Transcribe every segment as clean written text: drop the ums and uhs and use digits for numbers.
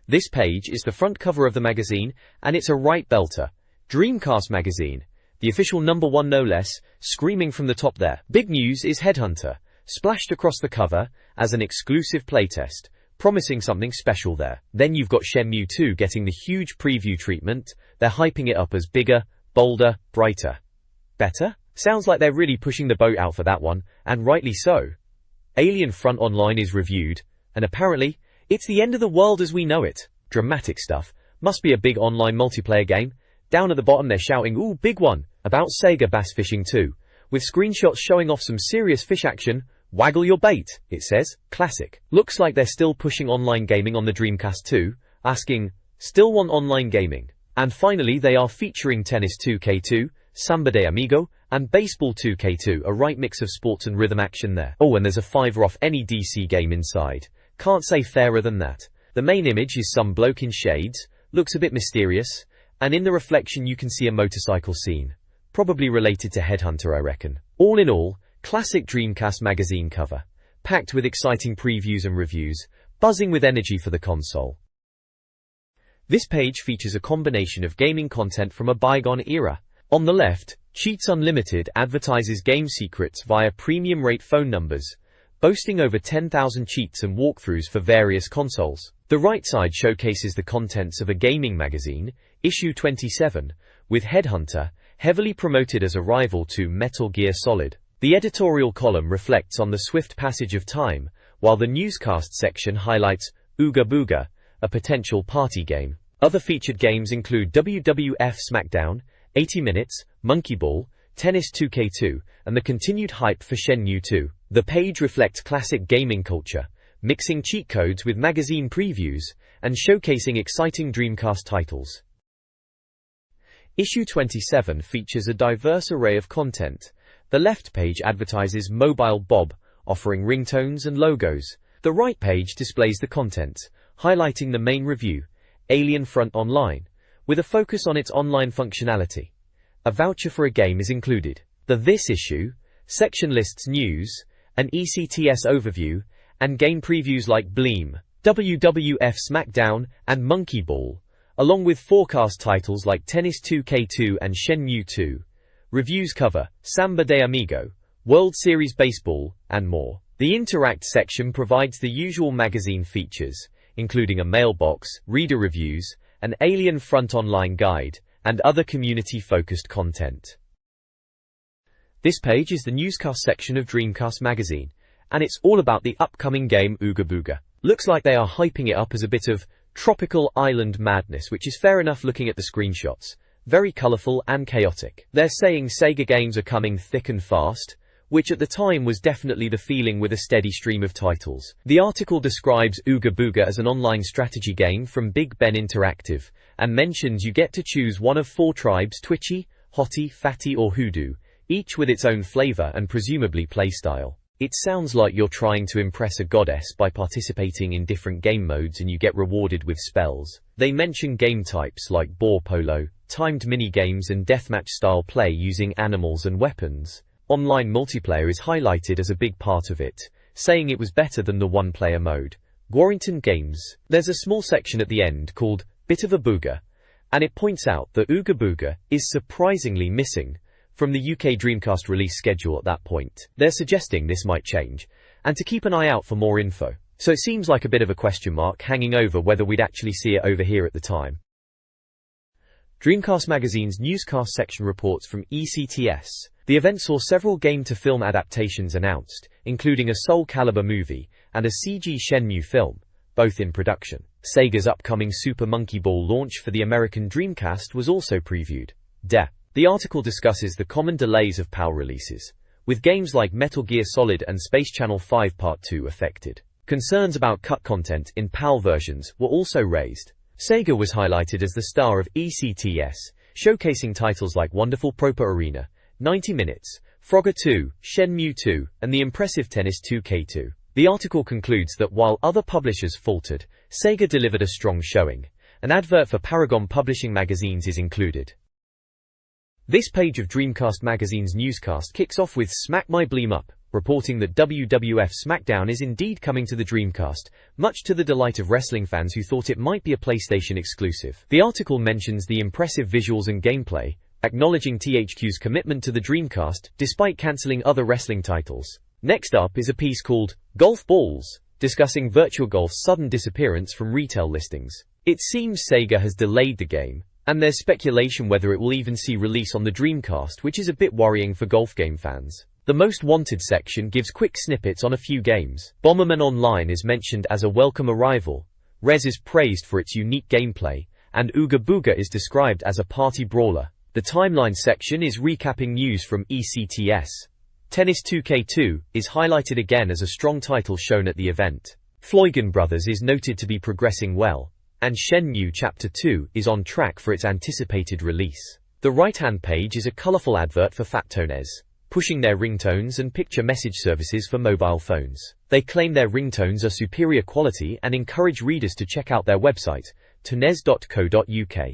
This page is the front cover of the magazine, and it's a right belter. Dreamcast Magazine, the official #1 no less, screaming from the top there. Big news is Headhunter, splashed across the cover as an exclusive playtest, promising something special there. Then you've got Shenmue 2 getting the huge preview treatment. They're hyping it up as bigger, bolder, brighter. Better? Sounds like they're really pushing the boat out for that one, and rightly so. Alien Front Online is reviewed, and apparently, it's the end of the world as we know it. Dramatic stuff. Must be a big online multiplayer game. Down at the bottom they're shouting, "Ooh, big one," about Sega Bass Fishing 2, with screenshots showing off some serious fish action. Waggle your bait, it says. Classic. Looks like they're still pushing online gaming on the Dreamcast too, asking, still want online gaming? And finally they are featuring Tennis 2K2, Samba de Amigo, and Baseball 2K2, a right mix of sports and rhythm action there. Oh, and there's a 5 off any DC game inside. Can't say fairer than that. The main image is some bloke in shades, looks a bit mysterious, and in the reflection you can see a motorcycle scene. Probably related to Headhunter, I reckon. All in all, classic Dreamcast magazine cover, packed with exciting previews and reviews, buzzing with energy for the console. This page features a combination of gaming content from a bygone era. On the left, Cheats Unlimited advertises game secrets via premium-rate phone numbers, boasting over 10,000 cheats and walkthroughs for various consoles. The right side showcases the contents of a gaming magazine, issue 27, with Headhunter, heavily promoted as a rival to Metal Gear Solid. The editorial column reflects on the swift passage of time, while the newscast section highlights Ooga Booga, a potential party game. Other featured games include WWF SmackDown, 80 Minutes, Monkey Ball, Tennis 2K2, and the continued hype for Shenmue 2. The page reflects classic gaming culture, mixing cheat codes with magazine previews, and showcasing exciting Dreamcast titles. Issue 27 features a diverse array of content. The left page advertises Mobile Bob, offering ringtones and logos. The right page displays the content, highlighting the main review, Alien Front Online, with a focus on its online functionality. A voucher for a game is included. The This Issue section lists news, an ECTS overview, and game previews like Bleem, WWF SmackDown, and Monkey Ball, along with forecast titles like Tennis 2K2 and Shenmue 2. Reviews cover Samba de Amigo, World Series Baseball, and more. The Interact section provides the usual magazine features, including a mailbox, reader reviews, an Alien Front Online guide, and other community-focused content. This page is the newscast section of Dreamcast Magazine, and it's all about the upcoming game Ooga Booga. Looks like they are hyping it up as a bit of tropical island madness, which is fair enough looking at the screenshots. Very colourful and chaotic. They're saying Sega games are coming thick and fast, which at the time was definitely the feeling with a steady stream of titles. The article describes Ooga Booga as an online strategy game from Big Ben Interactive, and mentions you get to choose one of 4 tribes: Twitchy, Hottie, Fatty or Hoodoo, each with its own flavour and presumably playstyle. It sounds like you're trying to impress a goddess by participating in different game modes and you get rewarded with spells. They mention game types like boar polo, timed mini-games and deathmatch-style play using animals and weapons. Online multiplayer is highlighted as a big part of it, saying it was better than the one-player mode. Warrington Games. There's a small section at the end called Bit of a Booga, and it points out that Ooga Booga is surprisingly missing from the UK Dreamcast release schedule at that point. They're suggesting this might change, and to keep an eye out for more info. So it seems like a bit of a question mark hanging over whether we'd actually see it over here at the time. Dreamcast Magazine's newscast section reports from ECTS. The event saw several game-to-film adaptations announced, including a Soul Calibur movie and a CG Shenmue film, both in production. Sega's upcoming Super Monkey Ball launch for the American Dreamcast was also previewed. The article discusses the common delays of PAL releases, with games like Metal Gear Solid and Space Channel 5 Part 2 affected. Concerns about cut content in PAL versions were also raised. Sega was highlighted as the star of ECTS, showcasing titles like Wonderful Proper Arena, 90 Minutes, Frogger 2, Shenmue 2, and the impressive Tennis 2K2. The article concludes that while other publishers faltered, Sega delivered a strong showing. An advert for Paragon Publishing magazines is included. This page of Dreamcast Magazine's newscast kicks off with Smack My Bleem Up, reporting that WWF SmackDown is indeed coming to the Dreamcast, much to the delight of wrestling fans who thought it might be a PlayStation exclusive. The article mentions the impressive visuals and gameplay, acknowledging THQ's commitment to the Dreamcast despite cancelling other wrestling titles. Next up is a piece called Golf Balls, discussing Virtua Golf's sudden disappearance from retail listings. It seems Sega has delayed the game, and there's speculation whether it will even see release on the Dreamcast, which is a bit worrying for golf game fans. The Most Wanted section gives quick snippets on a few games. Bomberman Online is mentioned as a welcome arrival, Rez is praised for its unique gameplay, and Ooga Booga is described as a party brawler. The timeline section is recapping news from ECTS. Tennis 2K2 is highlighted again as a strong title shown at the event. Floygan Brothers is noted to be progressing well, and Shenmue Chapter 2 is on track for its anticipated release. The right-hand page is a colorful advert for Faptones, pushing their ringtones and picture message services for mobile phones. They claim their ringtones are superior quality and encourage readers to check out their website, tones.co.uk.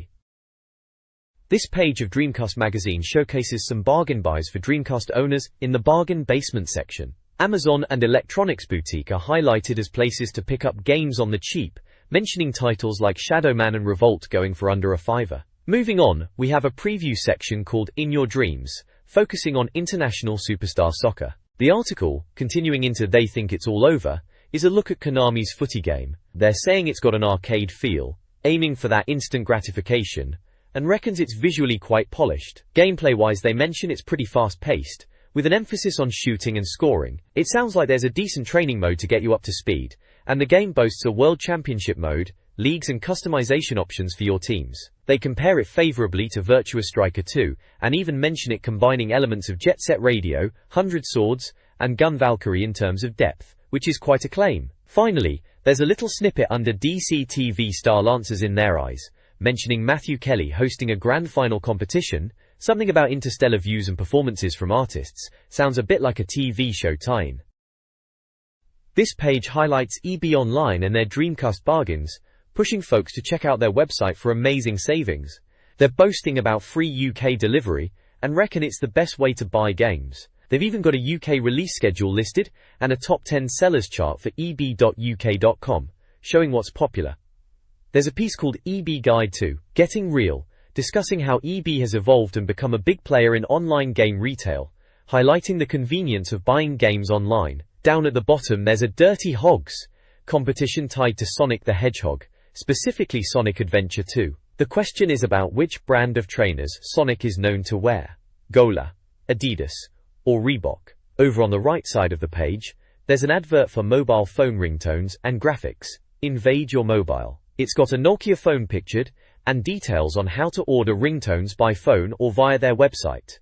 This page of Dreamcast Magazine showcases some bargain buys for Dreamcast owners in the bargain basement section. Amazon and Electronics Boutique are highlighted as places to pick up games on the cheap, mentioning titles like Shadow Man and Revolt going for under a $5. Moving on, we have a preview section called In Your Dreams, focusing on International Superstar Soccer. The article, continuing into They Think It's All Over, is a look at Konami's footy game. They're saying it's got an arcade feel, aiming for that instant gratification, and reckons it's visually quite polished. Gameplay-wise, they mention it's pretty fast-paced, with an emphasis on shooting and scoring. It sounds like there's a decent training mode to get you up to speed, and the game boasts a World Championship mode, leagues and customization options for your teams. They compare it favorably to Virtua Striker 2, and even mention it combining elements of Jet Set Radio, 100 Swords, and Gun Valkyrie in terms of depth, which is quite a claim. Finally, there's a little snippet under DC TV Star Lancers in Their Eyes, mentioning Matthew Kelly hosting a grand final competition. Something about interstellar views and performances from artists sounds a bit like a TV show tie-in. This page highlights EB Online and their Dreamcast bargains, pushing folks to check out their website for amazing savings. They're boasting about free UK delivery and reckon it's the best way to buy games. They've even got a UK release schedule listed and a top 10 sellers chart for eb.uk.com, showing what's popular. There's a piece called EB Guide to Getting Real, discussing how EB has evolved and become a big player in online game retail, highlighting the convenience of buying games online. Down at the bottom there's a Dirty Hogs competition tied to Sonic the Hedgehog, specifically Sonic Adventure 2. The question is about which brand of trainers Sonic is known to wear: Gola, Adidas, or Reebok. Over on the right side of the page, there's an advert for mobile phone ringtones and graphics. Invade your mobile. It's got a Nokia phone pictured, and details on how to order ringtones by phone or via their website.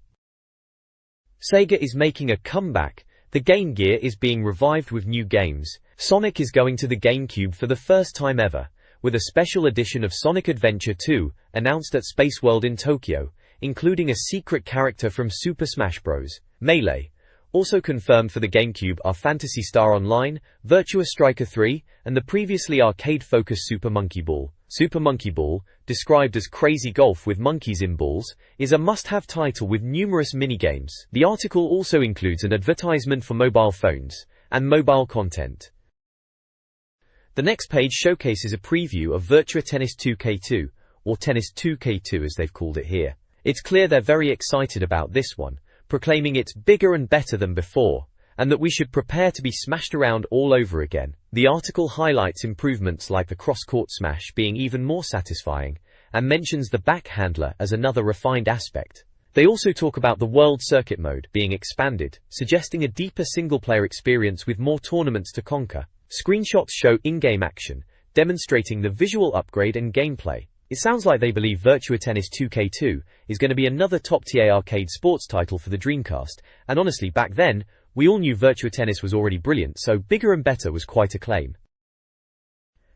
Sega is making a comeback. The Game Gear is being revived with new games. Sonic is going to the GameCube for the first time ever, with a special edition of Sonic Adventure 2, announced at Space World in Tokyo, including a secret character from Super Smash Bros. Melee. Also confirmed for the GameCube are Phantasy Star Online, Virtua Striker 3, and the previously arcade-focused Super Monkey Ball. Super Monkey Ball, described as crazy golf with monkeys in balls, is a must-have title with numerous minigames. The article also includes an advertisement for mobile phones and mobile content. The next page showcases a preview of Virtua Tennis 2K2, or Tennis 2K2 as they've called it here. It's clear they're very excited about this one, proclaiming it's bigger and better than before, and that we should prepare to be smashed around all over again. The article highlights improvements like the cross-court smash being even more satisfying, and mentions the backhandler as another refined aspect. They also talk about the World Circuit mode being expanded, suggesting a deeper single-player experience with more tournaments to conquer. Screenshots show in-game action, demonstrating the visual upgrade and gameplay. It sounds like they believe Virtua Tennis 2K2 is going to be another top-tier arcade sports title for the Dreamcast, and honestly, back then, we all knew Virtua Tennis was already brilliant, so bigger and better was quite a claim.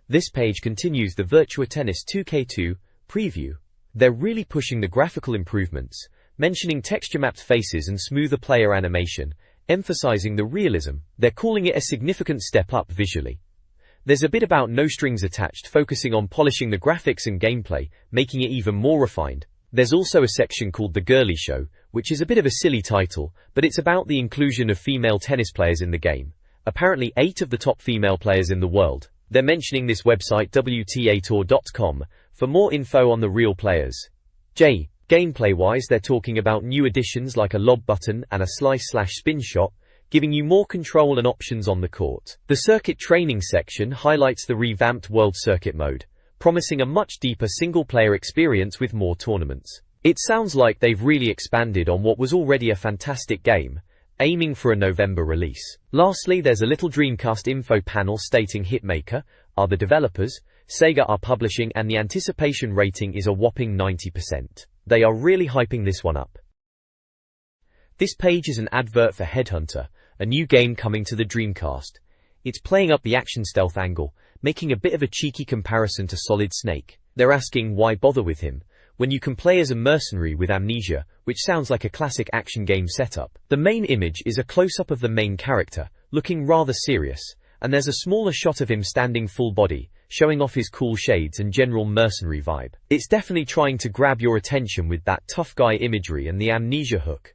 This page continues the Virtua Tennis 2K2 preview. They're really pushing the graphical improvements, mentioning texture-mapped faces and smoother player animation, emphasizing the realism. They're calling it a significant step up visually. There's a bit about no strings attached, focusing on polishing the graphics and gameplay, making it even more refined. There's also a section called The Girly Show, which is a bit of a silly title, but it's about the inclusion of female tennis players in the game. Apparently 8 of the top female players in the world. They're mentioning this website WTAtour.com for more info on the real players. Gameplay-wise, they're talking about new additions like a lob button and a slice/spin shot, giving you more control and options on the court. The circuit training section highlights the revamped World Circuit mode, promising a much deeper single-player experience with more tournaments. It sounds like they've really expanded on what was already a fantastic game, aiming for a November release. Lastly, there's a little Dreamcast info panel stating Hitmaker are the developers, Sega are publishing, and the anticipation rating is a whopping 90%. They are really hyping this one up. This page is an advert for Headhunter, a new game coming to the Dreamcast. It's playing up the action stealth angle, making a bit of a cheeky comparison to Solid Snake. They're asking why bother with him when you can play as a mercenary with amnesia, which sounds like a classic action game setup. The main image is a close-up of the main character, looking rather serious, and there's a smaller shot of him standing full body, showing off his cool shades and general mercenary vibe. It's definitely trying to grab your attention with that tough guy imagery and the amnesia hook.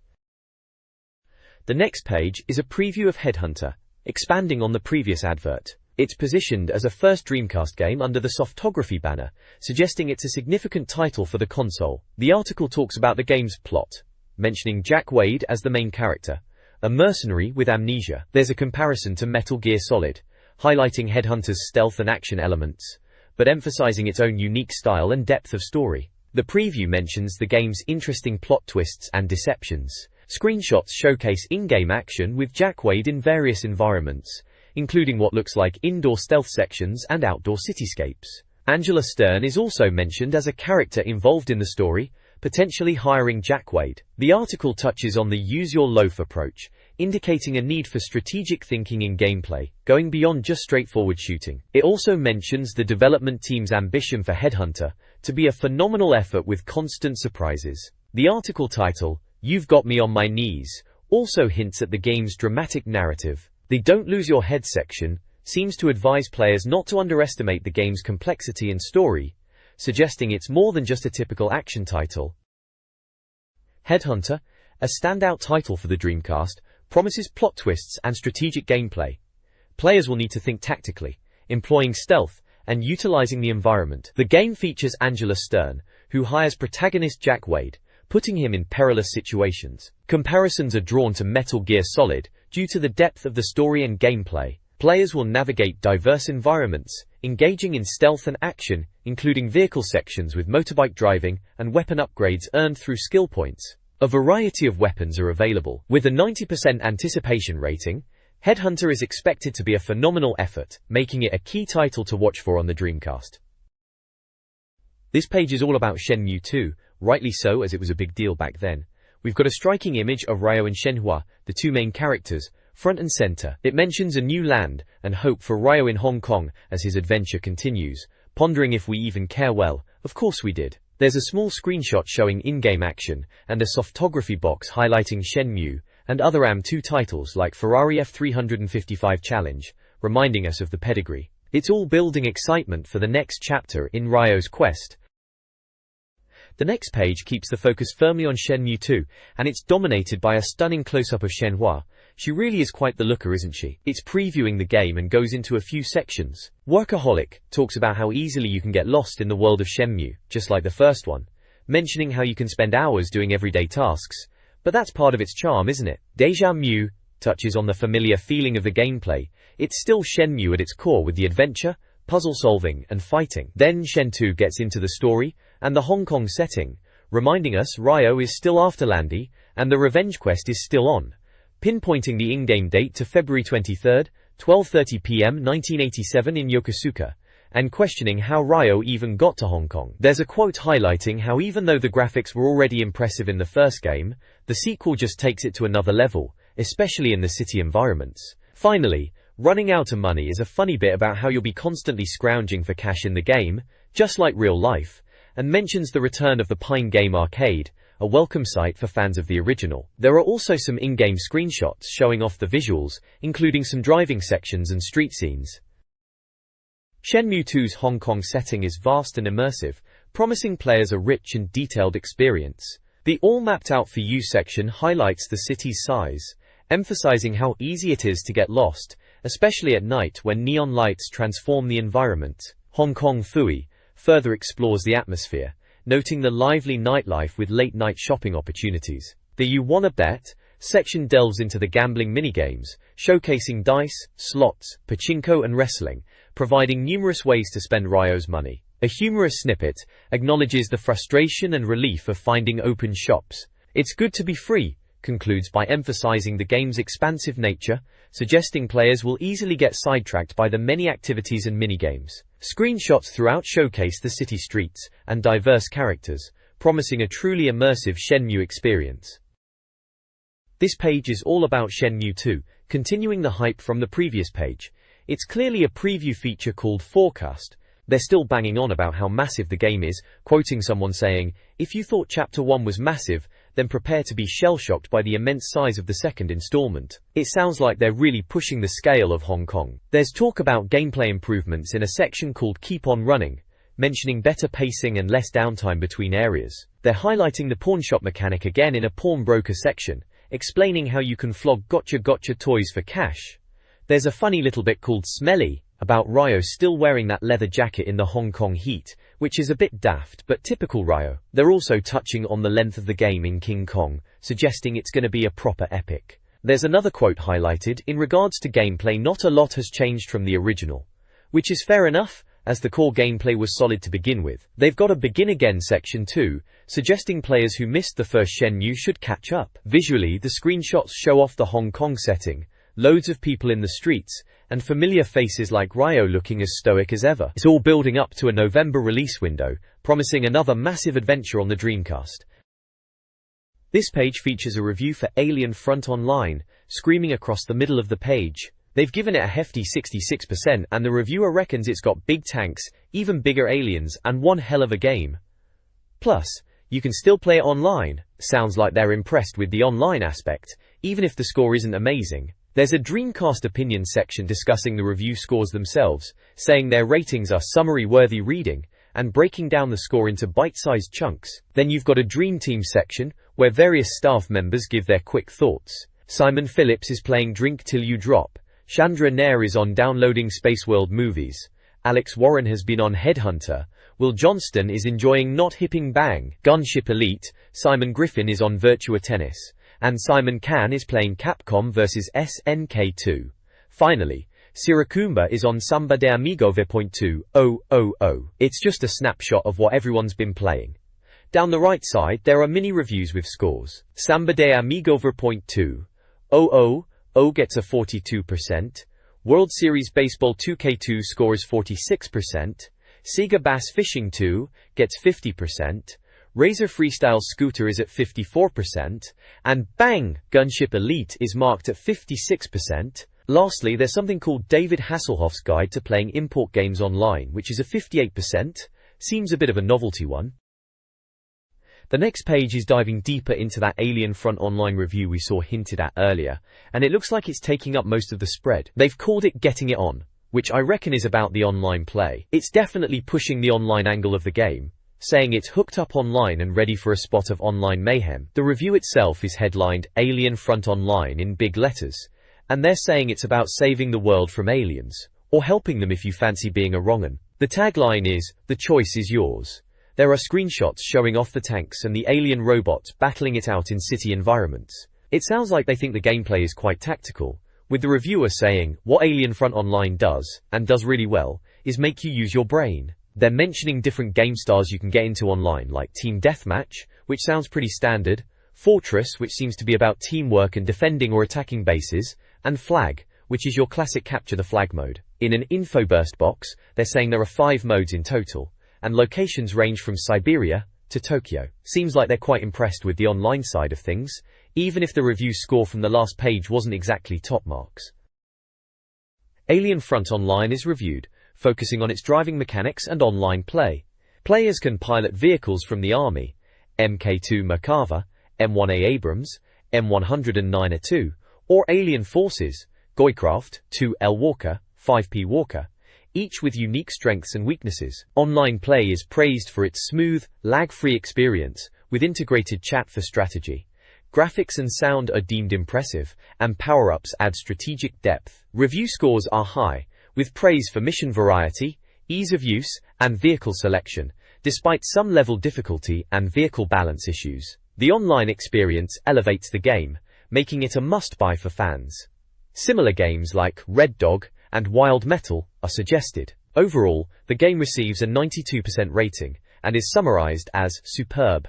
The next page is a preview of Headhunter, expanding on the previous advert. It's positioned as a first Dreamcast game under the Softography banner, suggesting it's a significant title for the console. The article talks about the game's plot, mentioning Jack Wade as the main character, a mercenary with amnesia. There's a comparison to Metal Gear Solid, highlighting Headhunter's stealth and action elements, but emphasizing its own unique style and depth of story. The preview mentions the game's interesting plot twists and deceptions. Screenshots showcase in-game action with Jack Wade in various environments, including what looks like indoor stealth sections and outdoor cityscapes. Angela Stern is also mentioned as a character involved in the story, potentially hiring Jack Wade. The article touches on the use your loaf approach, indicating a need for strategic thinking in gameplay, going beyond just straightforward shooting. It also mentions the development team's ambition for Headhunter to be a phenomenal effort with constant surprises. The article title, You've Got Me on My Knees, also hints at the game's dramatic narrative. The Don't Lose Your Head section seems to advise players not to underestimate the game's complexity and story, suggesting it's more than just a typical action title. Headhunter, a standout title for the Dreamcast, promises plot twists and strategic gameplay. Players will need to think tactically, employing stealth and utilizing the environment. The game features Angela Stern, who hires protagonist Jack Wade, putting him in perilous situations. Comparisons are drawn to Metal Gear Solid due to the depth of the story and gameplay. Players will navigate diverse environments, engaging in stealth and action, including vehicle sections with motorbike driving and weapon upgrades earned through skill points. A variety of weapons are available. With a 90% anticipation rating, Headhunter is expected to be a phenomenal effort, making it a key title to watch for on the Dreamcast. This page is all about Shenmue 2, rightly so as it was a big deal back then. We've got a striking image of Ryo and Shenhua, the two main characters, front and center. It mentions a new land and hope for Ryo in Hong Kong as his adventure continues, pondering if we even care. Well, of course we did. There's a small screenshot showing in-game action and a softography box highlighting Shenmue and other AM2 titles like Ferrari F355 Challenge, reminding us of the pedigree. It's all building excitement for the next chapter in Ryo's quest. The next page keeps the focus firmly on Shenmue 2, and it's dominated by a stunning close-up of Shenhua. She really is quite the looker, isn't she? It's previewing the game and goes into a few sections. Workaholic talks about how easily you can get lost in the world of Shenmue, just like the first one, mentioning how you can spend hours doing everyday tasks, but that's part of its charm, isn't it? Deja Mu touches on the familiar feeling of the gameplay. It's still Shenmue at its core with the adventure, puzzle solving, and fighting. Then Shen 2 gets into the story and the Hong Kong setting, reminding us Ryo is still after Landy and the revenge quest is still on, pinpointing the in-game date to February 23, 12:30 p.m. 1987 in Yokosuka, and questioning how Ryo even got to Hong Kong. There's a quote highlighting how even though the graphics were already impressive in the first game, the sequel just takes it to another level, especially in the city environments. Finally, running out of money is a funny bit about how you'll be constantly scrounging for cash in the game, just like real life, and mentions the return of the Pine Game Arcade, a welcome sight for fans of the original. There are also some in-game screenshots showing off the visuals, including some driving sections and street scenes. Shenmue 2's Hong Kong setting is vast and immersive, promising players a rich and detailed experience. The All Mapped Out For You section highlights the city's size, emphasizing how easy it is to get lost, especially at night when neon lights transform the environment. Hong Kong Fooey further explores the atmosphere, noting the lively nightlife with late-night shopping opportunities. The You Wanna Bet section delves into the gambling minigames, showcasing dice, slots, pachinko and wrestling, providing numerous ways to spend Ryo's money. A humorous snippet acknowledges the frustration and relief of finding open shops. It's good to be free, concludes by emphasizing the game's expansive nature, suggesting players will easily get sidetracked by the many activities and minigames. Screenshots throughout showcase the city streets and diverse characters, promising a truly immersive Shenmue experience. This page is all about Shenmue 2, continuing the hype from the previous page. It's clearly a preview feature called Forecast. They're still banging on about how massive the game is, quoting someone saying, "If you thought Chapter 1 was massive, then prepare to be shell-shocked by the immense size of the second installment." It sounds like they're really pushing the scale of Hong Kong. There's talk about gameplay improvements in a section called Keep On Running, mentioning better pacing and less downtime between areas. They're highlighting the pawnshop mechanic again in a pawnbroker section, explaining how you can flog gotcha toys for cash. There's a funny little bit called Smelly about Ryo still wearing that leather jacket in the Hong Kong heat, which is a bit daft but typical Ryo. They're also touching on the length of the game in King Kong, suggesting it's going to be a proper epic. There's another quote highlighted, in regards to gameplay, not a lot has changed from the original. Which is fair enough, as the core gameplay was solid to begin with. They've got a Begin Again section too, suggesting players who missed the first Shenmue should catch up. Visually, the screenshots show off the Hong Kong setting, loads of people in the streets, and familiar faces like Ryo looking as stoic as ever. It's all building up to a November release window, promising another massive adventure on the Dreamcast. This page features a review for Alien Front Online, screaming across the middle of the page. They've given it a hefty 66%, and the reviewer reckons it's got big tanks, even bigger aliens, and one hell of a game. Plus, you can still play it online. Sounds like they're impressed with the online aspect, even if the score isn't amazing. There's a Dreamcast opinion section discussing the review scores themselves, saying their ratings are summary-worthy reading, and breaking down the score into bite-sized chunks. Then you've got a Dream Team section, where various staff members give their quick thoughts. Simon Phillips is playing Drink Till You Drop. Chandra Nair is on downloading Spaceworld movies. Alex Warren has been on Headhunter. Will Johnston is enjoying Not Hipping Bang. Gunship Elite. Simon Griffin is on Virtua Tennis. And Simon Can is playing Capcom vs SNK2. Finally, Sirakumba is on Samba de Amigo v.2.000. It's just a snapshot of what everyone's been playing. Down the right side there are mini reviews with scores. Samba de Amigo v.2.000 gets a 42%. World Series Baseball 2K2 scores 46%. Sega Bass Fishing 2 gets 50%. Razor Freestyle Scooter is at 54%, and Bang! Gunship Elite is marked at 56%. Lastly, there's something called David Hasselhoff's Guide to Playing Import Games Online, which is a 58%. Seems a bit of a novelty one. The next page is diving deeper into that Alien Front Online review we saw hinted at earlier, and it looks like it's taking up most of the spread. They've called it Getting It On, which I reckon is about the online play. It's definitely pushing the online angle of the game, saying it's hooked up online and ready for a spot of online mayhem. The review itself is headlined Alien Front Online in big letters, and they're saying it's about saving the world from aliens, or helping them if you fancy being a wrong'un. The tagline is, "The choice is yours." There are screenshots showing off the tanks and the alien robots battling it out in city environments. It sounds like they think the gameplay is quite tactical, with the reviewer saying, what Alien Front Online does, and does really well, is make you use your brain. They're mentioning different game styles you can get into online, like Team Deathmatch, which sounds pretty standard, Fortress, which seems to be about teamwork and defending or attacking bases, and Flag, which is your classic capture the flag mode. In an info burst box, they're saying there are 5 modes in total, and locations range from Siberia to Tokyo. Seems like they're quite impressed with the online side of things, even if the review score from the last page wasn't exactly top marks. Alien Front Online is reviewed, focusing on its driving mechanics and online play. Players can pilot vehicles from the Army, Mk2 Merkava, M1A Abrams, M109 A2, or Alien Forces, Goycraft, 2L Walker, 5P Walker, each with unique strengths and weaknesses. Online play is praised for its smooth, lag-free experience, with integrated chat for strategy. Graphics and sound are deemed impressive, and power-ups add strategic depth. Review scores are high, with praise for mission variety, ease of use, and vehicle selection, despite some level difficulty and vehicle balance issues. The online experience elevates the game, making it a must-buy for fans. Similar games like Red Dog and Wild Metal are suggested. Overall, the game receives a 92% rating, and is summarized as superb.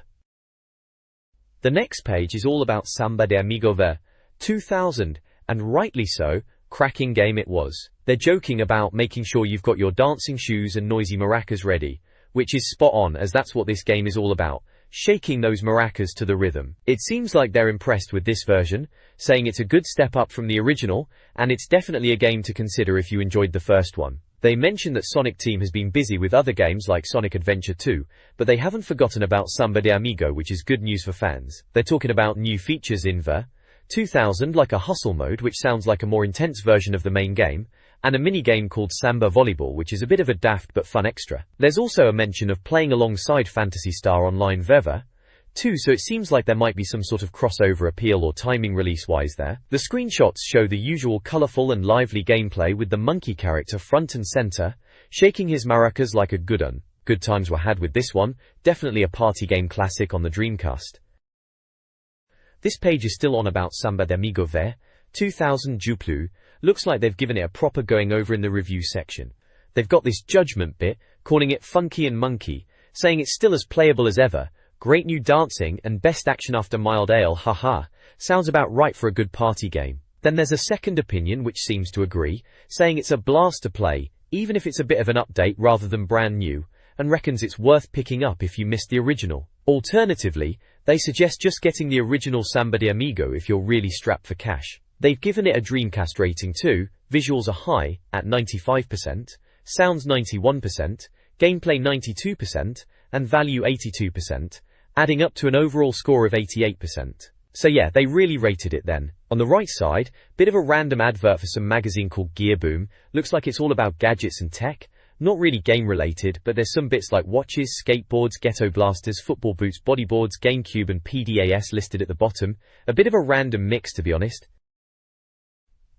The next page is all about Samba de Amigo Ver 2000, and rightly so, cracking game it was. They're joking about making sure you've got your dancing shoes and noisy maracas ready, which is spot on, as that's what this game is all about, shaking those maracas to the rhythm. It seems like they're impressed with this version, saying it's a good step up from the original, and it's definitely a game to consider if you enjoyed the first one. They mention that Sonic Team has been busy with other games like Sonic Adventure 2, but they haven't forgotten about Samba de Amigo, which is good news for fans. They're talking about new features in Ver 2000, like a hustle mode, which sounds like a more intense version of the main game, and a mini-game called Samba Volleyball, which is a bit of a daft but fun extra. There's also a mention of playing alongside Phantasy Star Online Ver 2, so it seems like there might be some sort of crossover appeal or timing release-wise there. The screenshots show the usual colorful and lively gameplay, with the monkey character front and center, shaking his maracas like a good un. Good times were had with this one, definitely a party game classic on the Dreamcast. This page is still on about Samba de Amigo Ver 2000 Juplu. Looks like they've given it a proper going over in the review section. They've got this judgment bit, calling it funky and monkey, saying it's still as playable as ever, great new dancing, and best action after mild ale, haha. Sounds about right for a good party game. Then there's a second opinion which seems to agree, saying it's a blast to play, even if it's a bit of an update rather than brand new, and reckons it's worth picking up if you missed the original. Alternatively, they suggest just getting the original Samba de Amigo if you're really strapped for cash. They've given it a Dreamcast rating too, visuals are high, at 95%, sounds 91%, gameplay 92%, and value 82%, adding up to an overall score of 88%. So yeah, they really rated it then. On the right side, bit of a random advert for some magazine called Gear Boom. Looks like it's all about gadgets and tech. Not really game related, but there's some bits like watches, skateboards, ghetto blasters, football boots, bodyboards, GameCube and PDAS listed at the bottom. A bit of a random mix, to be honest.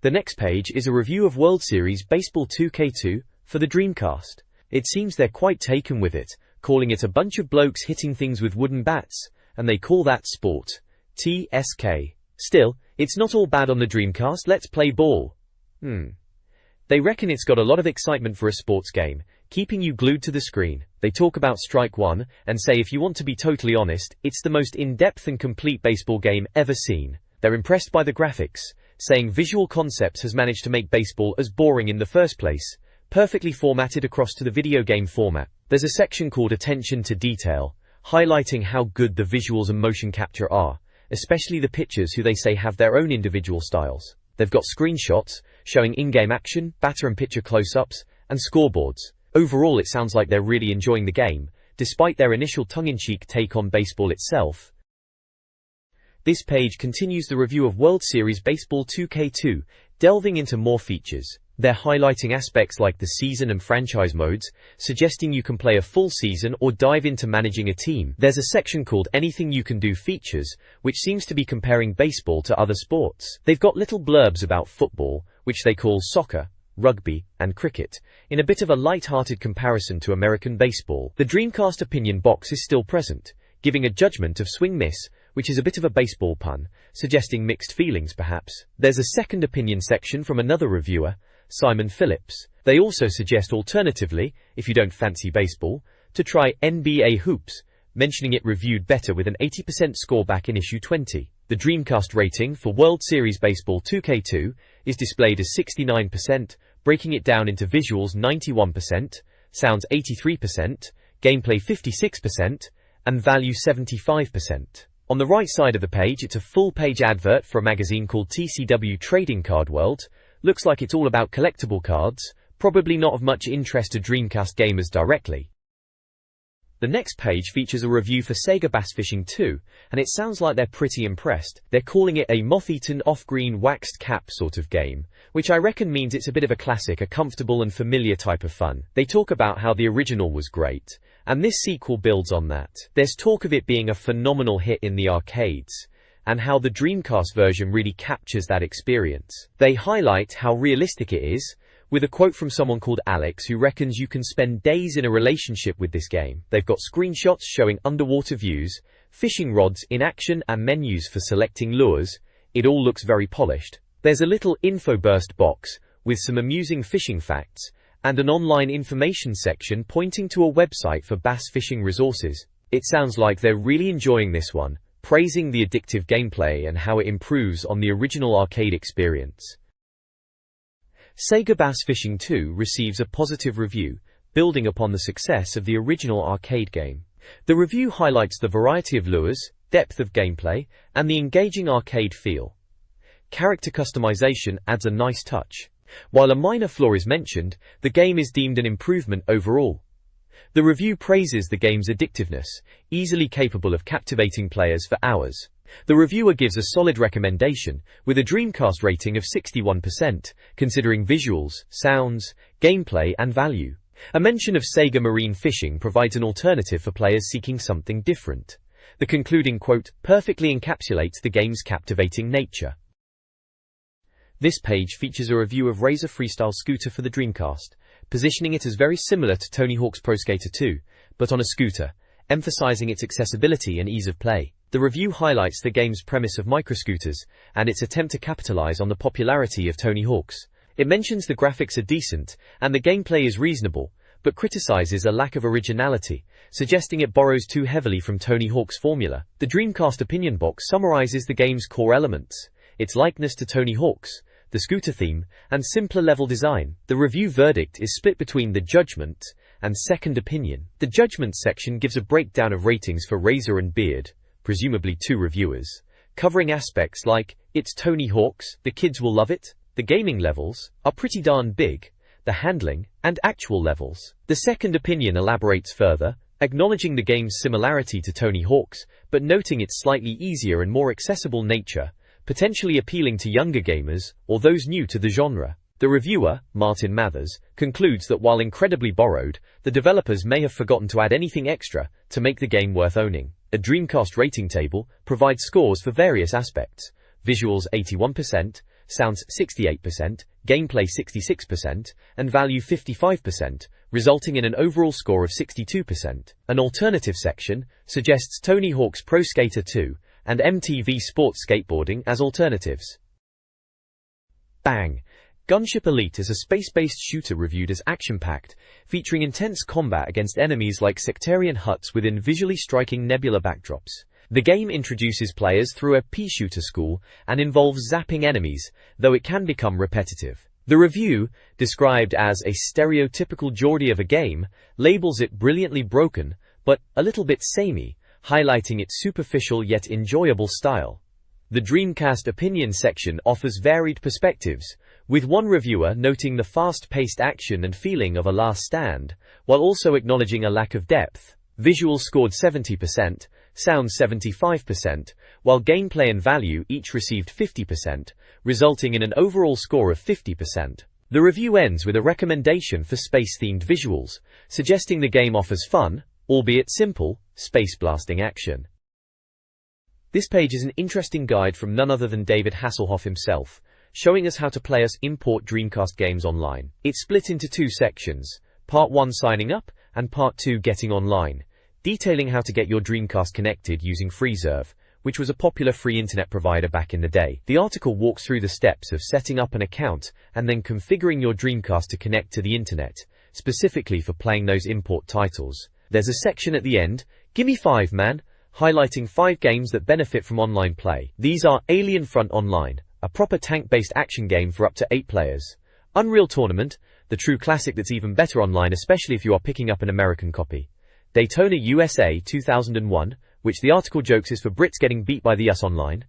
The next page is a review of World Series Baseball 2K2 for the Dreamcast. It seems they're quite taken with it, calling it a bunch of blokes hitting things with wooden bats, and they call that sport. TSK. Still, it's not all bad on the Dreamcast. Let's play ball. They reckon it's got a lot of excitement for a sports game, keeping you glued to the screen. They talk about Strike One, and say if you want to be totally honest, it's the most in-depth and complete baseball game ever seen. They're impressed by the graphics, saying Visual Concepts has managed to make baseball as boring in the first place, perfectly formatted across to the video game format. There's a section called Attention to Detail, highlighting how good the visuals and motion capture are, especially the pitchers, who they say have their own individual styles. They've got screenshots showing in-game action, batter and pitcher close-ups, and scoreboards. Overall, it sounds like they're really enjoying the game, despite their initial tongue-in-cheek take on baseball itself. This page continues the review of World Series Baseball 2K2, delving into more features. They're highlighting aspects like the season and franchise modes, suggesting you can play a full season or dive into managing a team. There's a section called Anything You Can Do Features, which seems to be comparing baseball to other sports. They've got little blurbs about football, which they call soccer, rugby, and cricket, in a bit of a light-hearted comparison to American baseball. The Dreamcast opinion box is still present, giving a judgment of swing miss, which is a bit of a baseball pun, suggesting mixed feelings perhaps. There's a second opinion section from another reviewer, Simon Phillips. They also suggest alternatively, if you don't fancy baseball, to try NBA Hoops, mentioning it reviewed better with an 80% score back in issue 20. The Dreamcast rating for World Series Baseball 2K2 is displayed as 69%, breaking it down into visuals 91%, sounds 83%, gameplay 56%, and value 75%. On the right side of the page, it's a full-page advert for a magazine called TCW Trading Card World. Looks like it's all about collectible cards, probably not of much interest to Dreamcast gamers directly. The next page features a review for Sega Bass Fishing 2, and it sounds like they're pretty impressed. They're calling it a moth-eaten, off-green, waxed cap sort of game, which I reckon means it's a bit of a classic, a comfortable and familiar type of fun. They talk about how the original was great, and this sequel builds on that. There's talk of it being a phenomenal hit in the arcades, and how the Dreamcast version really captures that experience. They highlight how realistic it is, with a quote from someone called Alex who reckons you can spend days in a relationship with this game. They've got screenshots showing underwater views, fishing rods in action and menus for selecting lures. It all looks very polished. There's a little info burst box with some amusing fishing facts and an online information section pointing to a website for bass fishing resources. It sounds like they're really enjoying this one, praising the addictive gameplay and how it improves on the original arcade experience. Sega Bass Fishing 2 receives a positive review, building upon the success of the original arcade game. The review highlights the variety of lures, depth of gameplay, and the engaging arcade feel. Character customization adds a nice touch. While a minor flaw is mentioned, the game is deemed an improvement overall. The review praises the game's addictiveness, easily capable of captivating players for hours. The reviewer gives a solid recommendation, with a Dreamcast rating of 61%, considering visuals, sounds, gameplay and value. A mention of Sega Marine Fishing provides an alternative for players seeking something different. The concluding quote perfectly encapsulates the game's captivating nature. This page features a review of Razor Freestyle Scooter for the Dreamcast, positioning it as very similar to Tony Hawk's Pro Skater 2, but on a scooter, emphasizing its accessibility and ease of play. The review highlights the game's premise of microscooters and its attempt to capitalize on the popularity of Tony Hawk's. It mentions the graphics are decent and the gameplay is reasonable, but criticizes a lack of originality, suggesting it borrows too heavily from Tony Hawk's formula. The Dreamcast opinion box summarizes the game's core elements, its likeness to Tony Hawk's, the scooter theme, and simpler level design. The review verdict is split between the judgment and second opinion. The judgment section gives a breakdown of ratings for Razor and Beard, presumably two reviewers, covering aspects like, it's Tony Hawk's, the kids will love it, the gaming levels are pretty darn big, the handling, and actual levels. The second opinion elaborates further, acknowledging the game's similarity to Tony Hawk's, but noting its slightly easier and more accessible nature, potentially appealing to younger gamers or those new to the genre. The reviewer, Martin Mathers, concludes that while incredibly borrowed, the developers may have forgotten to add anything extra to make the game worth owning. A Dreamcast rating table provides scores for various aspects: visuals 81%, sounds 68%, gameplay 66%, and value 55%, resulting in an overall score of 62%. An alternative section suggests Tony Hawk's Pro Skater 2 and MTV Sports Skateboarding as alternatives. Bang! Gunship Elite is a space-based shooter reviewed as action-packed, featuring intense combat against enemies like sectarian huts within visually striking nebula backdrops. The game introduces players through a pea-shooter school and involves zapping enemies, though it can become repetitive. The review, described as a stereotypical Geordie of a game, labels it brilliantly broken, but a little bit samey, highlighting its superficial yet enjoyable style. The Dreamcast opinion section offers varied perspectives, with one reviewer noting the fast-paced action and feeling of A Last Stand, while also acknowledging a lack of depth. Visuals scored 70%, sound 75%, while gameplay and value each received 50%, resulting in an overall score of 50%. The review ends with a recommendation for space-themed visuals, suggesting the game offers fun, albeit simple, space-blasting action. This page is an interesting guide from none other than David Hasselhoff himself, showing us how to play us import Dreamcast games online. It's split into two sections, Part 1 signing up and Part 2 getting online, detailing how to get your Dreamcast connected using FreeServe, which was a popular free internet provider back in the day. The article walks through the steps of setting up an account and then configuring your Dreamcast to connect to the internet, specifically for playing those import titles. There's a section at the end, Gimme 5 Man, highlighting 5 games that benefit from online play. These are Alien Front Online, a proper tank-based action game for up to 8 players. Unreal Tournament, the true classic that's even better online, especially if you are picking up an American copy. Daytona USA 2001, which the article jokes is for Brits getting beat by the US online.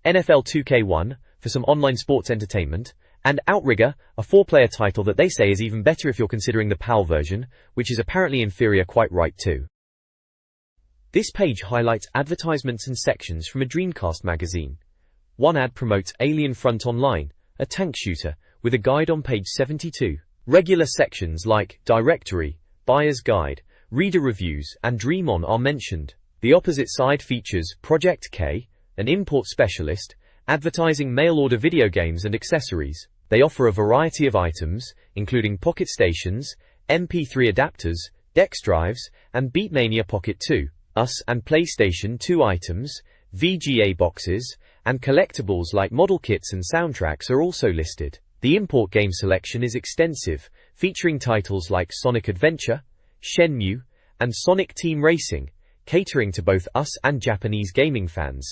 NFL 2K1, for some online sports entertainment. And Outrigger, a 4-player title that they say is even better if you're considering the PAL version, which is apparently inferior quite right too. This page highlights advertisements and sections from a Dreamcast magazine. One ad promotes Alien Front Online, a tank shooter, with a guide on page 72. Regular sections like Directory, Buyer's Guide, Reader Reviews, and Dream On are mentioned. The opposite side features Project K, an import specialist, advertising mail-order video games and accessories. They offer a variety of items, including pocket stations, MP3 adapters, DeX drives, and Beatmania Pocket 2, US and PlayStation 2 items, VGA boxes, and collectibles like model kits and soundtracks are also listed. The import game selection is extensive, featuring titles like Sonic Adventure, Shenmue, and Sonic Team Racing, catering to both US and Japanese gaming fans.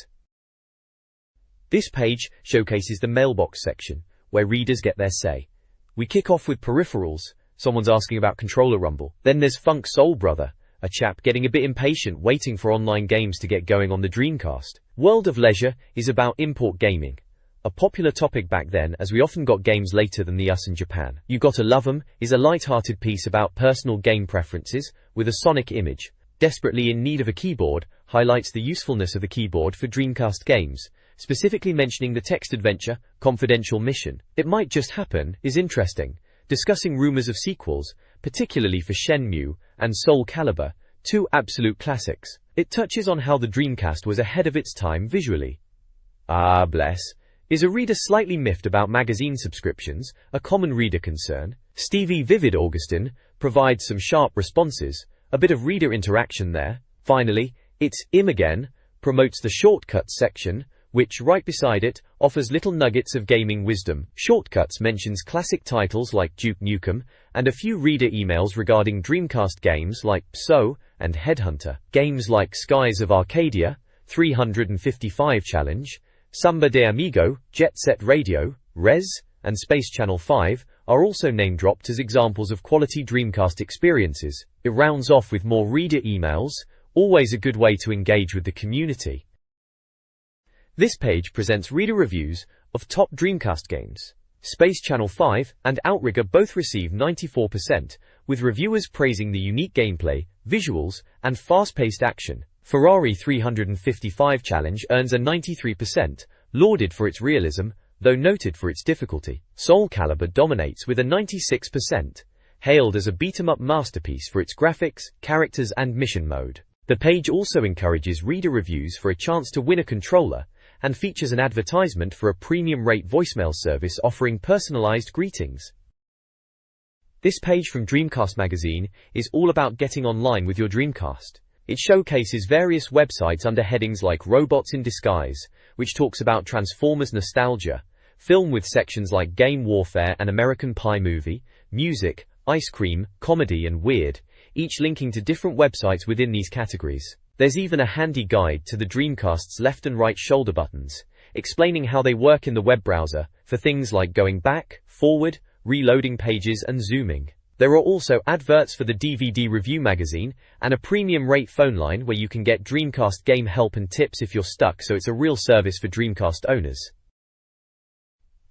This page showcases the mailbox section, where readers get their say. We kick off with peripherals. Someone's asking about controller rumble. Then there's Funk Soul Brother, a chap getting a bit impatient waiting for online games to get going on the Dreamcast. World of Leisure is about import gaming, a popular topic back then as we often got games later than the US and Japan. You Gotta Love 'Em is a light-hearted piece about personal game preferences with a Sonic image. Desperately in Need of a Keyboard highlights the usefulness of the keyboard for Dreamcast games, specifically mentioning the text adventure, Confidential Mission. It Might Just Happen is interesting, discussing rumors of sequels, particularly for Shenmue and Soul Calibur, two absolute classics. It touches on how the Dreamcast was ahead of its time visually. Ah, bless. Is a reader slightly miffed about magazine subscriptions, a common reader concern? Stevie Vivid Augustin provides some sharp responses, a bit of reader interaction there. Finally, It's Im Again promotes the Shortcuts section, which, right beside it, offers little nuggets of gaming wisdom. Shortcuts mentions classic titles like Duke Nukem, and a few reader emails regarding Dreamcast games like PSO and Headhunter. Games like Skies of Arcadia, 355 Challenge, Samba de Amigo, Jet Set Radio, Rez, and Space Channel 5 are also name-dropped as examples of quality Dreamcast experiences. It rounds off with more reader emails, always a good way to engage with the community. This page presents reader reviews of top Dreamcast games. Space Channel 5 and Outrigger both receive 94%, with reviewers praising the unique gameplay, visuals, and fast-paced action. Ferrari 355 Challenge earns a 93%, lauded for its realism, though noted for its difficulty. Soul Calibur dominates with a 96%, hailed as a beat-em-up masterpiece for its graphics, characters, and mission mode. The page also encourages reader reviews for a chance to win a controller, and features an advertisement for a premium-rate voicemail service offering personalized greetings. This page from Dreamcast Magazine is all about getting online with your Dreamcast. It showcases various websites under headings like Robots in Disguise, which talks about Transformers nostalgia, film with sections like Game Warfare and American Pie Movie, music, ice cream, comedy, and weird, each linking to different websites within these categories. There's even a handy guide to the Dreamcast's left and right shoulder buttons, explaining how they work in the web browser, for things like going back, forward, reloading pages, and zooming. There are also adverts for the DVD Review magazine, and a premium-rate phone line where you can get Dreamcast game help and tips if you're stuck, so it's a real service for Dreamcast owners.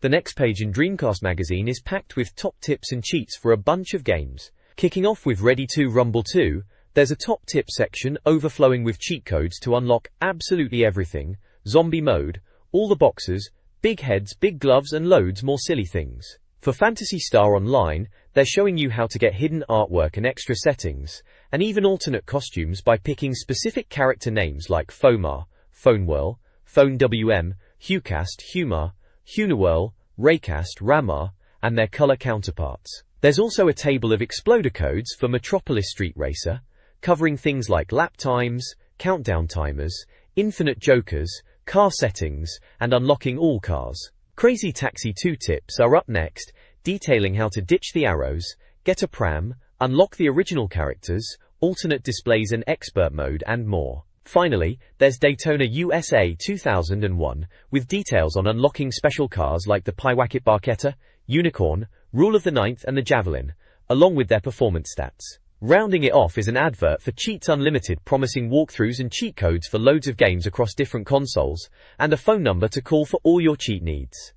The next page in Dreamcast Magazine is packed with top tips and cheats for a bunch of games. Kicking off with Ready to Rumble 2, there's a top tip section overflowing with cheat codes to unlock absolutely everything, zombie mode, all the boxes, big heads, big gloves, and loads more silly things. For Phantasy Star Online, they're showing you how to get hidden artwork and extra settings, and even alternate costumes by picking specific character names like Fomar, Phonewhirl, PhoneWM, Hucast, Humar, Hunewhirl, Raycast, Ramar, and their color counterparts. There's also a table of exploder codes for Metropolis Street Racer, covering things like lap times, countdown timers, infinite jokers, car settings, and unlocking all cars. Crazy Taxi 2 tips are up next, detailing how to ditch the arrows, get a pram, unlock the original characters, alternate displays and expert mode, and more. Finally, there's Daytona USA 2001, with details on unlocking special cars like the Pyewacket Barchetta, Unicorn, Rule of the Ninth, and the Javelin, along with their performance stats. Rounding it off is an advert for Cheats Unlimited, promising walkthroughs and cheat codes for loads of games across different consoles, and a phone number to call for all your cheat needs.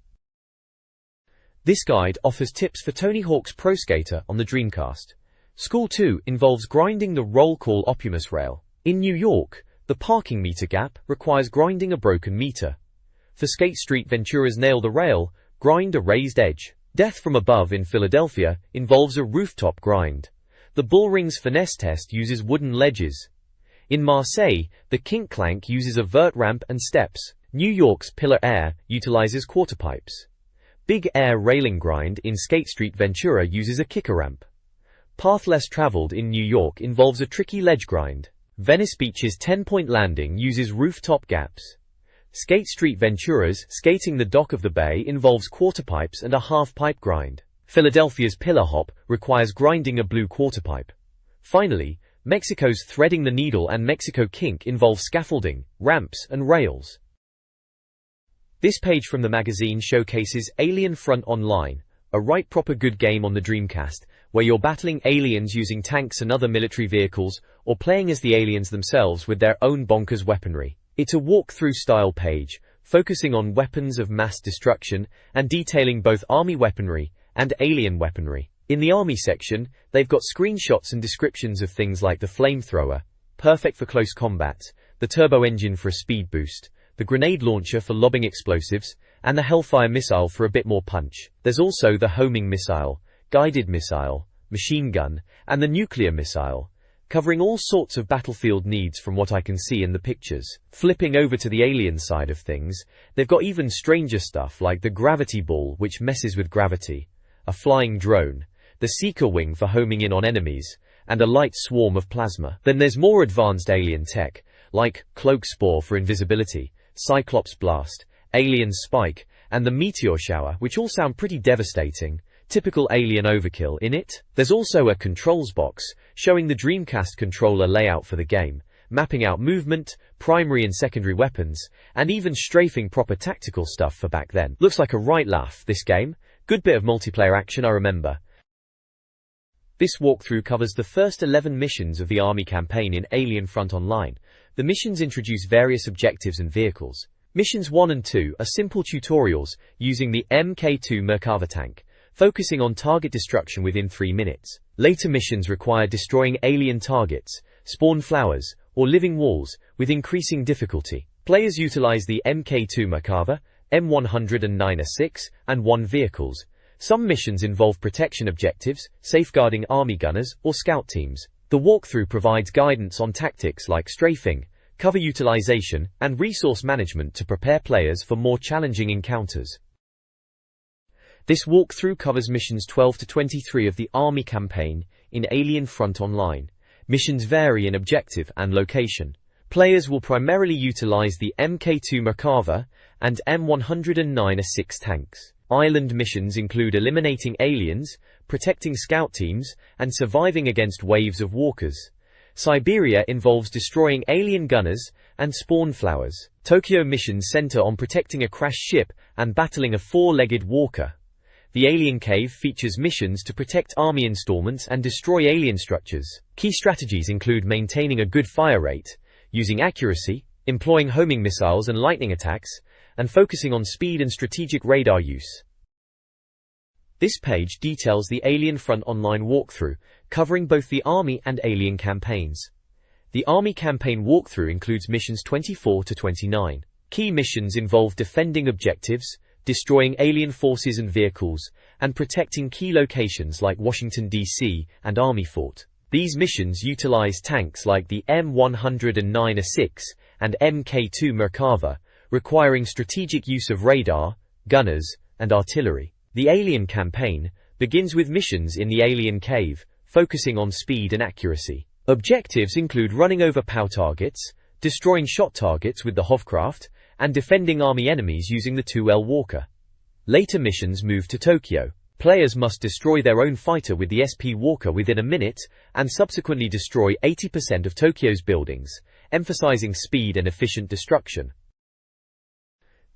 This guide offers tips for Tony Hawk's Pro Skater on the Dreamcast. School 2 involves grinding the roll call Optimus rail. In New York, the parking meter gap requires grinding a broken meter. For Skate Street Ventura's Nail the Rail, grind a raised edge. Death from Above in Philadelphia involves a rooftop grind. The Bullring's Finesse test uses wooden ledges. In Marseille, the Kink Clank uses a vert ramp and steps. New York's Pillar Air utilizes quarter pipes. Big Air Railing Grind in Skate Street Ventura uses a kicker ramp. Path Less Traveled in New York involves a tricky ledge grind. Venice Beach's 10-point landing uses rooftop gaps. Skate Street Ventura's Skating the Dock of the Bay involves quarter pipes and a half-pipe grind. Philadelphia's Pillar Hop requires grinding a blue quarter pipe. Finally, Mexico's Threading the Needle and Mexico Kink involve scaffolding, ramps, and rails. This page from the magazine showcases Alien Front Online, a right proper good game on the Dreamcast, where you're battling aliens using tanks and other military vehicles, or playing as the aliens themselves with their own bonkers weaponry. It's a walkthrough style page, focusing on weapons of mass destruction and detailing both army weaponry and alien weaponry. In the army section, they've got screenshots and descriptions of things like the flamethrower, perfect for close combat, the turbo engine for a speed boost, the grenade launcher for lobbing explosives, and the Hellfire missile for a bit more punch. There's also the homing missile, guided missile, machine gun, and the nuclear missile, covering all sorts of battlefield needs from what I can see in the pictures. Flipping over to the alien side of things, they've got even stranger stuff like the gravity ball, which messes with gravity, a flying drone, the Seeker wing for homing in on enemies, and a light swarm of plasma. Then there's more advanced alien tech, like Cloak Spore for invisibility, Cyclops Blast, Alien Spike, and the Meteor Shower, which all sound pretty devastating. Typical alien overkill in it. There's also a controls box, showing the Dreamcast controller layout for the game, mapping out movement, primary and secondary weapons, and even strafing proper tactical stuff for back then. Looks like a right laugh, this game. Good bit of multiplayer action, I remember. This walkthrough covers the first 11 missions of the Army campaign in Alien Front Online. The missions introduce various objectives and vehicles. Missions 1 and 2 are simple tutorials using the Mk2 Merkava tank, focusing on target destruction within 3 minutes. Later missions require destroying alien targets, spawn flowers, or living walls, with increasing difficulty. Players utilize the Mk2 Merkava, M109A6, and 1 vehicles. Some missions involve protection objectives, safeguarding army gunners, or scout teams. The walkthrough provides guidance on tactics like strafing, cover utilization, and resource management to prepare players for more challenging encounters. This walkthrough covers missions 12 to 23 of the Army campaign in Alien Front Online. Missions vary in objective and location. Players will primarily utilize the Mk2 Merkava and M109A6 tanks. Island missions include eliminating aliens, protecting scout teams, and surviving against waves of walkers. Siberia involves destroying alien gunners and spawn flowers. Tokyo missions center on protecting a crashed ship and battling a 4-legged walker. The Alien Cave features missions to protect army installments and destroy alien structures. Key strategies include maintaining a good fire rate, using accuracy, employing homing missiles and lightning attacks, and focusing on speed and strategic radar use. This page details the Alien Front Online walkthrough, covering both the Army and Alien campaigns. The Army campaign walkthrough includes missions 24 to 29. Key missions involve defending objectives, destroying alien forces and vehicles, and protecting key locations like Washington, D.C. and Army Fort. These missions utilize tanks like the M109A6 and Mk2 Merkava, requiring strategic use of radar, gunners, and artillery. The Alien campaign begins with missions in the Alien Cave, focusing on speed and accuracy. Objectives include running over POW targets, destroying shot targets with the hovercraft, and defending army enemies using the 2L Walker. Later missions move to Tokyo. Players must destroy their own fighter with the SP Walker within a minute, and subsequently destroy 80% of Tokyo's buildings, emphasizing speed and efficient destruction.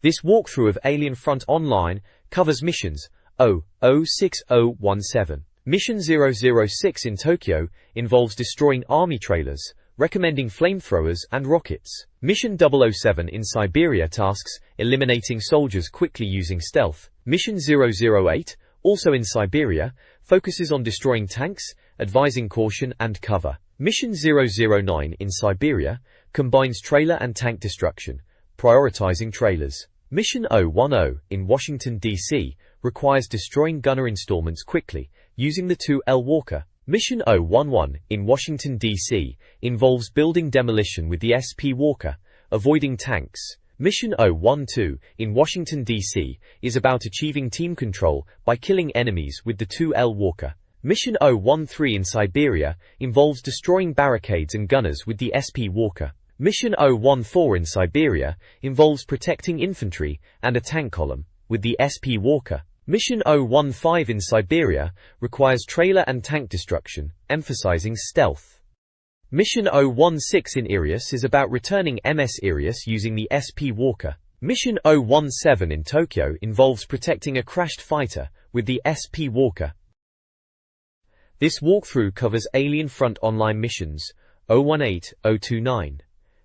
This walkthrough of Alien Front Online covers missions 06017. Mission 006 in Tokyo involves destroying army trailers, recommending flamethrowers and rockets. Mission 007 in Siberia tasks eliminating soldiers quickly using stealth. Mission 008, also in Siberia, focuses on destroying tanks, advising caution and cover. Mission 009 in Siberia combines trailer and tank destruction, prioritizing trailers. Mission 010 in Washington, D.C. requires destroying gunner installments quickly, using the 2L Walker. Mission 011 in Washington, D.C. involves building demolition with the SP Walker, avoiding tanks. Mission 012 in Washington, D.C. is about achieving team control by killing enemies with the 2L Walker. Mission 013 in Siberia involves destroying barricades and gunners with the SP Walker. Mission 014 in Siberia involves protecting infantry and a tank column with the SP Walker. Mission 015 in Siberia requires trailer and tank destruction, emphasizing stealth. Mission 016 in Irius is about returning MS Irius using the SP Walker. Mission 017 in Tokyo involves protecting a crashed fighter with the SP Walker. This walkthrough covers Alien Front Online missions 018-029.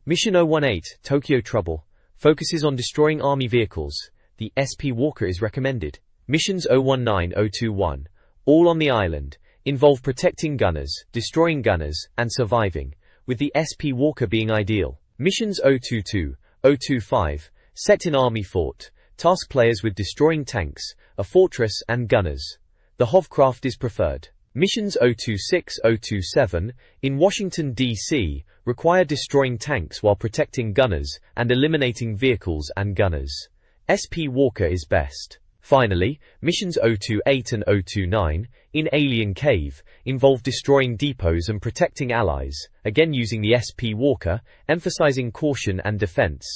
Mission 018, Tokyo Trouble, focuses on destroying army vehicles. The SP Walker is recommended. Missions 019-021, all on the island, involve protecting gunners, destroying gunners, and surviving, with the SP Walker being ideal. Missions 022-025, set in Army Fort, task players with destroying tanks, a fortress, and gunners. The hovercraft is preferred. Missions 026-027 in Washington, D.C. require destroying tanks while protecting gunners and eliminating vehicles and gunners. SP Walker is best. Finally, missions 028 and 029 in Alien Cave involve destroying depots and protecting allies, again using the SP Walker, emphasizing caution and defense.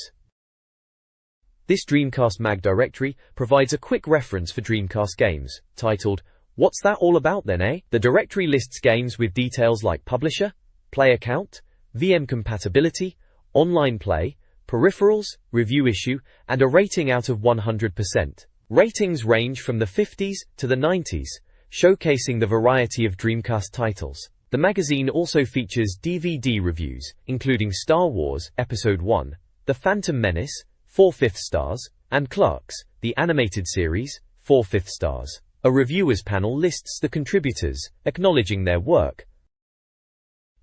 This Dreamcast Mag directory provides a quick reference for Dreamcast games, titled, "What's that all about then, eh?" The directory lists games with details like publisher, player count, VM compatibility, online play, peripherals, review issue, and a rating out of 100%. Ratings range from the 50s to the 90s, showcasing the variety of Dreamcast titles. The magazine also features DVD reviews, including Star Wars Episode 1, The Phantom Menace, 4/5 stars, and Clerks, the animated series, 4/5 stars. A reviewers panel lists the contributors, acknowledging their work.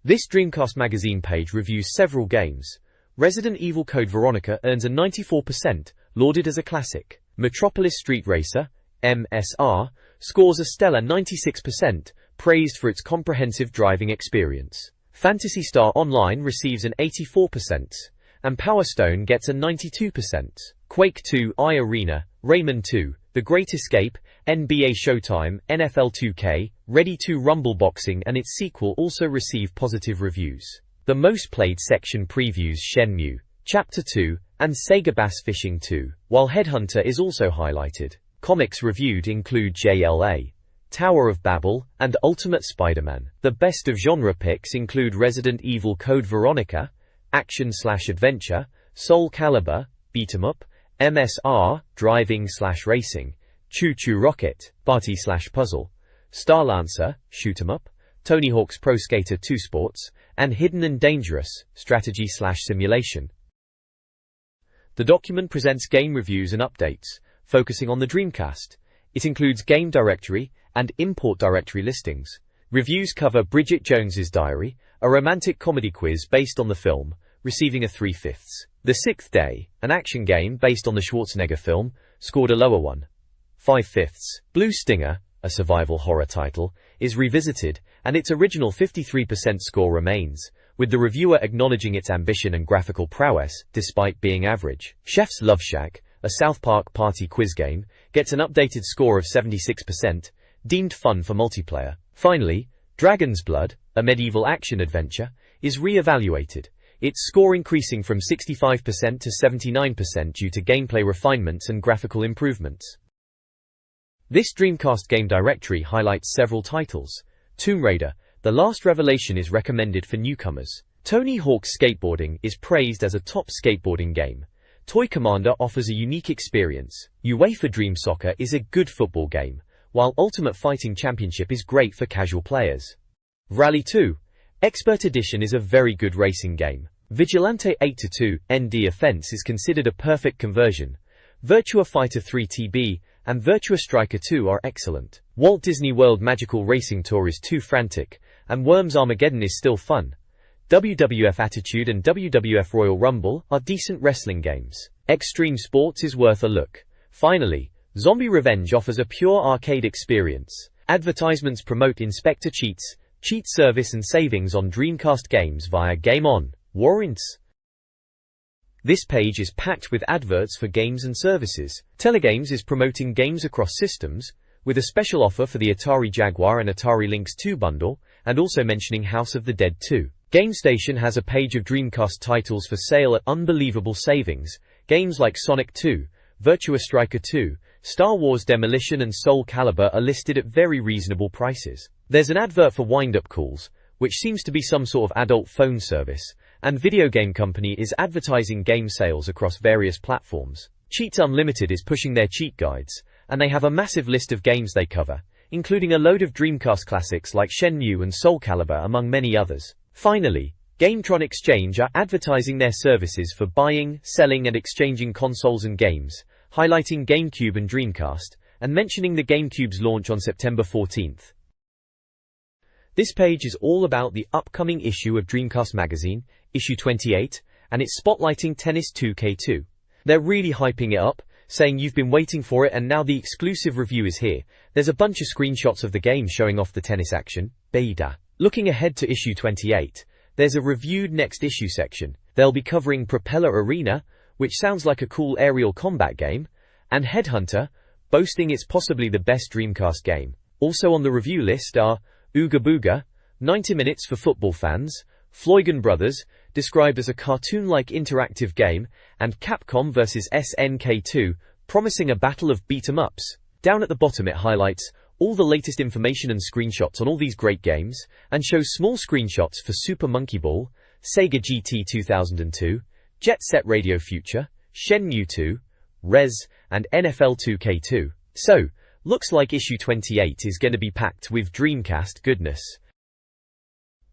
This Dreamcast magazine page reviews several games. Resident Evil Code Veronica earns a 94%, lauded as a classic. Metropolis Street Racer, MSR, scores a stellar 96%, praised for its comprehensive driving experience. Phantasy Star Online receives an 84%, and Power Stone gets a 92%. Quake 2, iArena, Rayman 2, The Great Escape, NBA Showtime, NFL 2K, Ready 2 Rumble Boxing and its sequel also receive positive reviews. The most played section previews Shenmue, Chapter 2, and Sega Bass Fishing 2, while Headhunter is also highlighted. Comics reviewed include JLA, Tower of Babel, and Ultimate Spider-Man. The best of genre picks include Resident Evil Code Veronica, Action/Adventure, Soul Calibur, Beat 'em Up, MSR, Driving/Racing, Choo Choo Rocket, Party/Puzzle, Starlancer, Shoot 'em Up, Tony Hawk's Pro Skater 2 Sports, and Hidden and Dangerous, Strategy/Simulation. The document presents game reviews and updates, focusing on the Dreamcast. It includes game directory and import directory listings. Reviews cover Bridget Jones's Diary, a romantic comedy quiz based on the film, receiving a 3/5. The Sixth Day, an action game based on the Schwarzenegger film, scored a lower one, 5/5. Blue Stinger, a survival horror title, is revisited, and its original 53% score remains, with the reviewer acknowledging its ambition and graphical prowess, despite being average. Chef's Love Shack, a South Park party quiz game, gets an updated score of 76%, deemed fun for multiplayer. Finally, Dragon's Blood, a medieval action-adventure, is re-evaluated, its score increasing from 65% to 79% due to gameplay refinements and graphical improvements. This Dreamcast game directory highlights several titles. Tomb Raider, The Last Revelation is recommended for newcomers. Tony Hawk's Skateboarding is praised as a top skateboarding game. Toy Commander offers a unique experience. UEFA Dream Soccer is a good football game, while Ultimate Fighting Championship is great for casual players. Rally 2, Expert Edition is a very good racing game. Vigilante 8-2 ND Offense is considered a perfect conversion. Virtua Fighter 3 TB and Virtua Striker 2 are excellent. Walt Disney World Magical Racing Tour is too frantic, and Worms Armageddon is still fun. WWF Attitude and WWF Royal Rumble are decent wrestling games. Extreme Sports is worth a look. Finally, Zombie Revenge offers a pure arcade experience. Advertisements promote Inspector Cheats, cheat service and savings on Dreamcast games via Game On, Warrants. This page is packed with adverts for games and services. Telegames is promoting games across systems, with a special offer for the Atari Jaguar and Atari Lynx 2 bundle, and also mentioning House of the Dead 2. GameStation has a page of Dreamcast titles for sale at unbelievable savings. Games like Sonic 2, Virtua Striker 2, Star Wars Demolition and Soul Calibur are listed at very reasonable prices. There's an advert for Wind-Up Calls, which seems to be some sort of adult phone service, and Video Game Company is advertising game sales across various platforms. Cheats Unlimited is pushing their cheat guides, and they have a massive list of games they cover, including a load of Dreamcast classics like Shenmue and Soul Calibur among many others. Finally, Gametron Exchange are advertising their services for buying, selling and exchanging consoles and games, highlighting GameCube and Dreamcast, and mentioning the GameCube's launch on September 14th. This page is all about the upcoming issue of Dreamcast Magazine, issue 28, and it's spotlighting Tennis 2K2. They're really hyping it up, saying you've been waiting for it and now the exclusive review is here. There's a bunch of screenshots of the game showing off the tennis action. Beta. Looking ahead to issue 28, there's a reviewed next issue section. They'll be covering Propeller Arena, which sounds like a cool aerial combat game, and Headhunter, boasting it's possibly the best Dreamcast game. Also on the review list are Ooga Booga, 90 minutes for football fans, Floygan Brothers, described as a cartoon-like interactive game, and Capcom vs SNK2, promising a battle of beat-em-ups. Down at the bottom it highlights all the latest information and screenshots on all these great games, and shows small screenshots for Super Monkey Ball, Sega GT 2002, Jet Set Radio Future, Shenmue 2, Rez, and NFL 2K2. So, looks like issue 28 is going to be packed with Dreamcast goodness.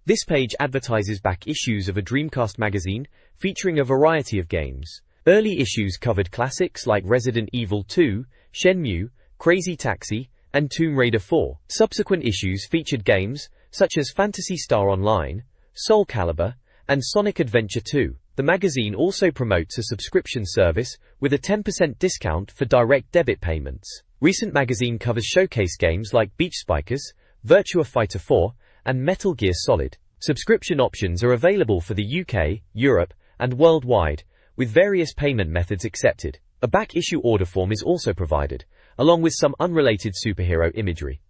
This page advertises back issues of a Dreamcast magazine featuring a variety of games. Early issues covered classics like Resident Evil 2, Shenmue, Crazy Taxi, and Tomb Raider 4. Subsequent issues featured games such as Phantasy Star Online, Soul Calibur, and Sonic Adventure 2. The magazine also promotes a subscription service with a 10% discount for direct debit payments. Recent magazine covers showcase games like Beach Spikers, Virtua Fighter 4, and Metal Gear Solid. Subscription options are available for the UK, Europe, and worldwide, with various payment methods accepted. A back-issue order form is also provided, along with some unrelated superhero imagery.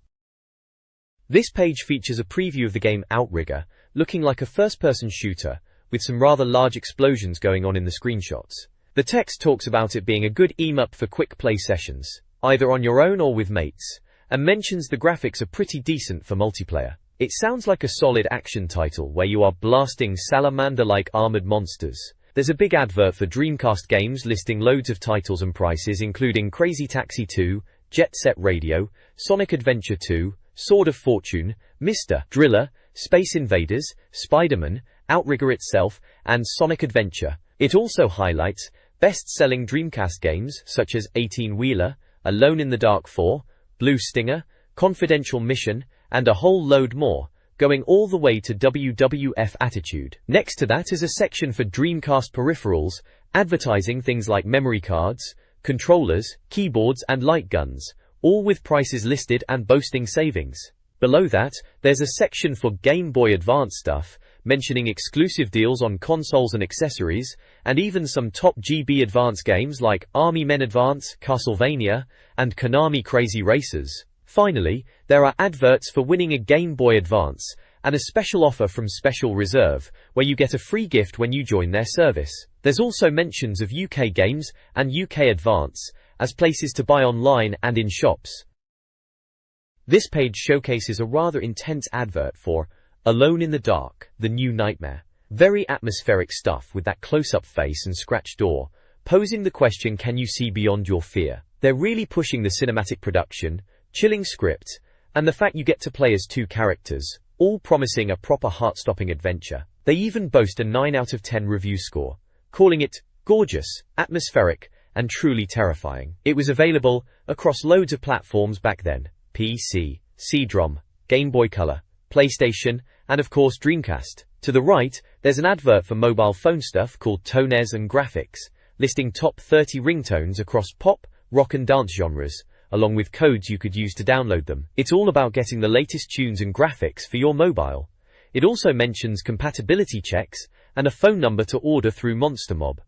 This page features a preview of the game Outrigger, looking like a first-person shooter, with some rather large explosions going on in the screenshots. The text talks about it being a good em-up for quick play sessions, either on your own or with mates, and mentions the graphics are pretty decent for multiplayer. It sounds like a solid action title where you are blasting salamander-like armored monsters. There's a big advert for Dreamcast games listing loads of titles and prices including Crazy Taxi 2, Jet Set Radio, Sonic Adventure 2, Sword of Fortune, Mr. Driller, Space Invaders, Spider-Man, Outrigger itself, and Sonic Adventure. It also highlights best-selling Dreamcast games such as 18-Wheeler, Alone in the Dark 4, Blue Stinger, Confidential Mission, and a whole load more, going all the way to WWF Attitude. Next to that is a section for Dreamcast peripherals, advertising things like memory cards, controllers, keyboards and light guns, all with prices listed and boasting savings. Below that, there's a section for Game Boy Advance stuff, mentioning exclusive deals on consoles and accessories, and even some top GB Advance games like Army Men Advance, Castlevania, and Konami Crazy Racers. Finally, there are adverts for winning a Game Boy Advance, and a special offer from Special Reserve, where you get a free gift when you join their service. There's also mentions of UK games and UK Advance, as places to buy online and in shops. This page showcases a rather intense advert for Alone in the Dark, The New Nightmare. Very atmospheric stuff with that close-up face and scratched door, posing the question, can you see beyond your fear? They're really pushing the cinematic production, chilling script, and the fact you get to play as two characters, all promising a proper heart-stopping adventure. They even boast a 9 out of 10 review score, calling it gorgeous, atmospheric, and truly terrifying. It was available across loads of platforms back then: PC, CD-ROM, Game Boy Color, PlayStation, and of course Dreamcast. To the right, there's an advert for mobile phone stuff called Tones and Graphics, listing top 30 ringtones across pop, rock and dance genres, along with codes you could use to download them. It's all about getting the latest tunes and graphics for your mobile. It also mentions compatibility checks and a phone number to order through Monster Mob.